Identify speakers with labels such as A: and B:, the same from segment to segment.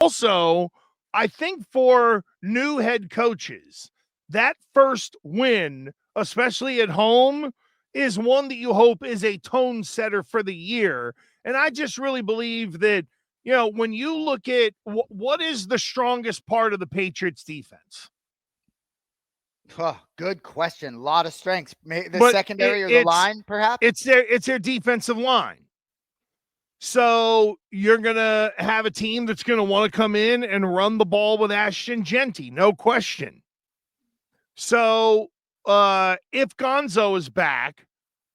A: Also, I think for new head coaches, that first win, especially at home, is one that you hope is a tone setter for the year. And I just really believe that, when you look at what is the strongest part of the Patriots defense?
B: Oh, good question. A lot of strengths. The
A: But
B: secondary or the
A: it's
B: line, perhaps?
A: it's their defensive line. So you're going to have a team that's going to want to come in and run the ball with Ashton Genty, no question. So if Gonzo is back,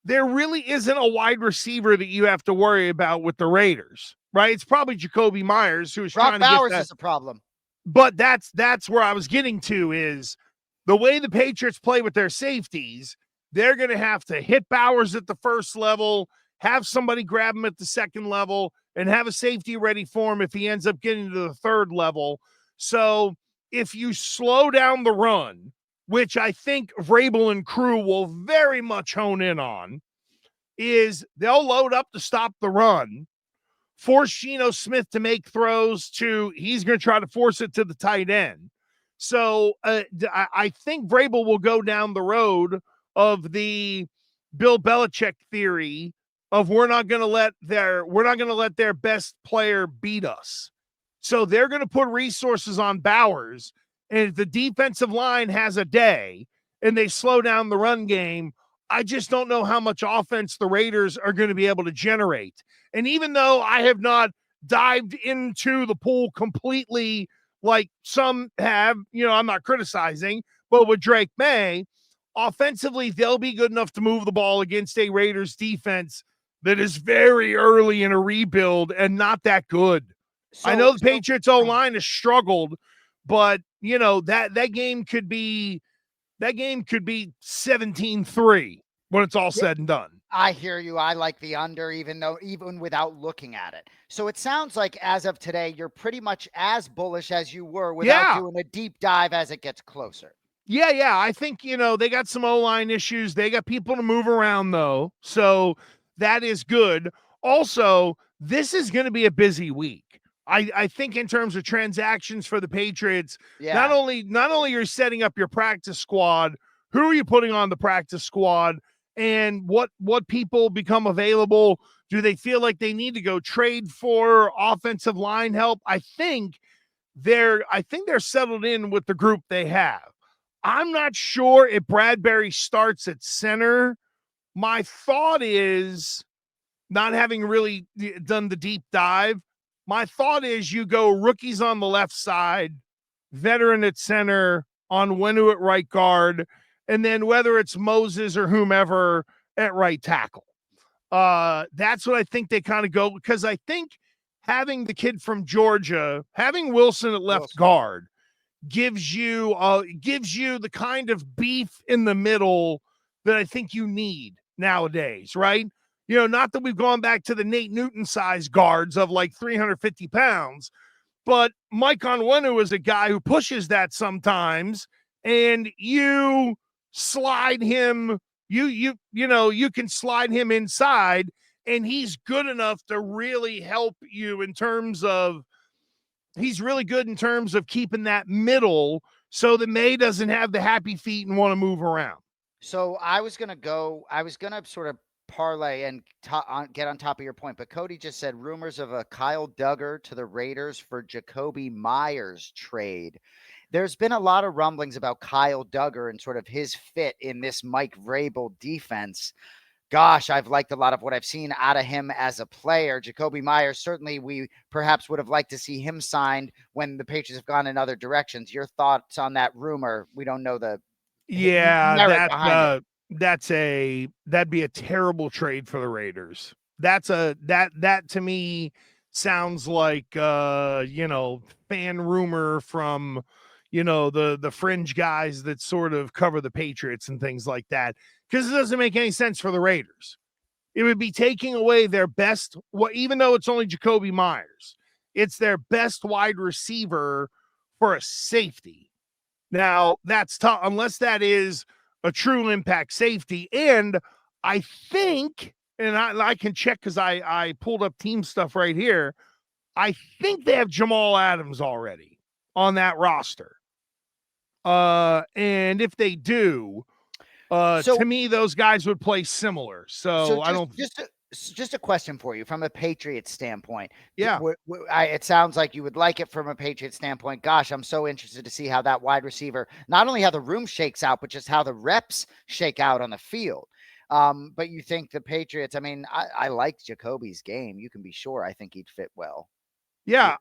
A: there really isn't a wide receiver that you have to worry about with the Raiders, right? It's probably Jacoby Myers who's
B: Brock
A: trying to get
B: Bowers
A: that.
B: is a problem.
A: But that's where I was getting to is the way the Patriots play with their safeties. They're going to have to hit Bowers at the first level, have somebody grab him at the second level, and have a safety ready for him if he ends up getting to the third level. So if you slow down the run, which I think Vrabel and crew will very much hone in on, is they'll load up to stop the run, force Geno Smith to make throws he's going to try to force it to the tight end. So I think Vrabel will go down the road of the Bill Belichick theory of we're not going to let their best player beat us. So they're going to put resources on Bowers, and if the defensive line has a day and they slow down the run game, I just don't know how much offense the Raiders are going to be able to generate. And even though I have not dived into the pool completely like some have, I'm not criticizing, but with Drake May, offensively, they'll be good enough to move the ball against a Raiders defense that is very early in a rebuild and not that good. I know the Patriots O-line has struggled, but that game could be 17-3 when it's all said and done.
B: I hear you. I like the under, even without looking at it. So it sounds like as of today, you're pretty much as bullish as you were without doing a deep dive as it gets closer.
A: Yeah. I think, they got some O-line issues. They got people to move around, though. So that is good. Also, this is going to be a busy week. I think in terms of transactions for the Patriots, not only you're setting up your practice squad, who are you putting on the practice squad, and what people become available? Do they feel like they need to go trade for offensive line help? I think they're settled in with the group they have. I'm not sure if Bradbury starts at center. My thought is, not having really done the deep dive, my thought is you go rookies on the left side, veteran at center, Onwenu at right guard, and then whether it's Moses or whomever at right tackle. That's what I think they kind of go, because I think having the kid from Georgia, having Wilson at left guard, gives you the kind of beef in the middle that I think you need nowadays, right? Not that we've gone back to the Nate Newton size guards of like 350 pounds, but Mike Onwenu is a guy who pushes that sometimes, and you slide him, you can slide him inside, and he's good enough to really help you he's really good in terms of keeping that middle so that May doesn't have the happy feet and want to move around.
B: So I was going to sort of parlay and get on top of your point, but Cody just said rumors of a Kyle Duggar to the Raiders for Jacoby Myers trade. There's been a lot of rumblings about Kyle Duggar and sort of his fit in this Mike Vrabel defense. Gosh, I've liked a lot of what I've seen out of him as a player. Jacoby Myers, certainly we perhaps would have liked to see him signed when the Patriots have gone in other directions. Your thoughts on that rumor? We don't know the merit behind it.
A: That'd be a terrible trade for the Raiders. That to me sounds like fan rumor from the fringe guys that sort of cover the Patriots and things like that, because it doesn't make any sense for the Raiders. It would be taking away their best, even though it's only Jacoby Myers, it's their best wide receiver for a safety. Now, that's tough unless that is a true impact safety. And I think, and I can check because I pulled up team stuff right here, I think they have Jamal Adams already on that roster. And if they do, to me, those guys would play similar. So I don't.
B: Just a question for you from a Patriots standpoint.
A: Yeah.
B: It sounds like you would like it from a Patriots standpoint. Gosh, I'm so interested to see how that wide receiver, not only how the room shakes out, but just how the reps shake out on the field. But you think the Patriots, I mean, I like Jacoby's game. You can be sure I think he'd fit well.
A: Yeah,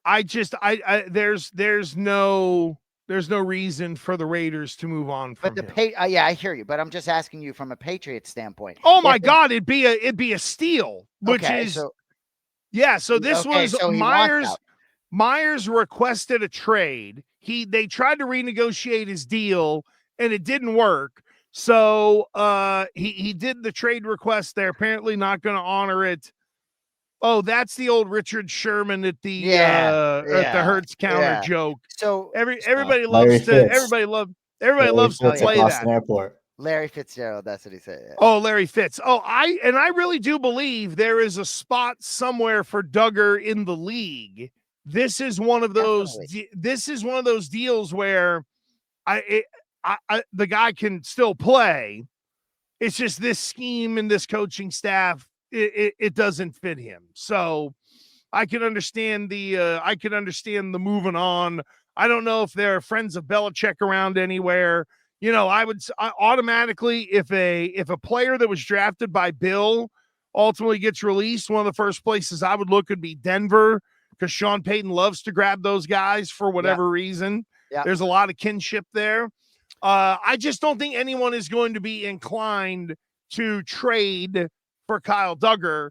A: there's no reason for the Raiders to move on from him.
B: I hear you, but I'm just asking you from a Patriots standpoint.
A: Oh my God, it'd be a steal, which
B: okay,
A: is yeah. So this was Myers. Myers requested a trade. They tried to renegotiate his deal and it didn't work. So he did the trade request. They're apparently not going to honor it. Oh, that's the old Richard Sherman at the Hertz counter joke.
B: So
A: everybody loves to play
C: Boston
A: that.
C: Airport.
B: Larry Fitzgerald, that's what he said. Yeah.
A: Oh, Larry Fitz. Oh, I really do believe there is a spot somewhere for Duggar in the league. This is one of those. This is one of those deals where the guy can still play. It's just this scheme and this coaching staff. It doesn't fit him. So I can understand the moving on. I don't know if there are friends of Belichick around anywhere. You know, I automatically, if a player that was drafted by Bill ultimately gets released, one of the first places I would look would be Denver, because Sean Payton loves to grab those guys for whatever reason.
B: Yeah.
A: There's a lot of kinship there. I just don't think anyone is going to be inclined to trade for Kyle Duggar.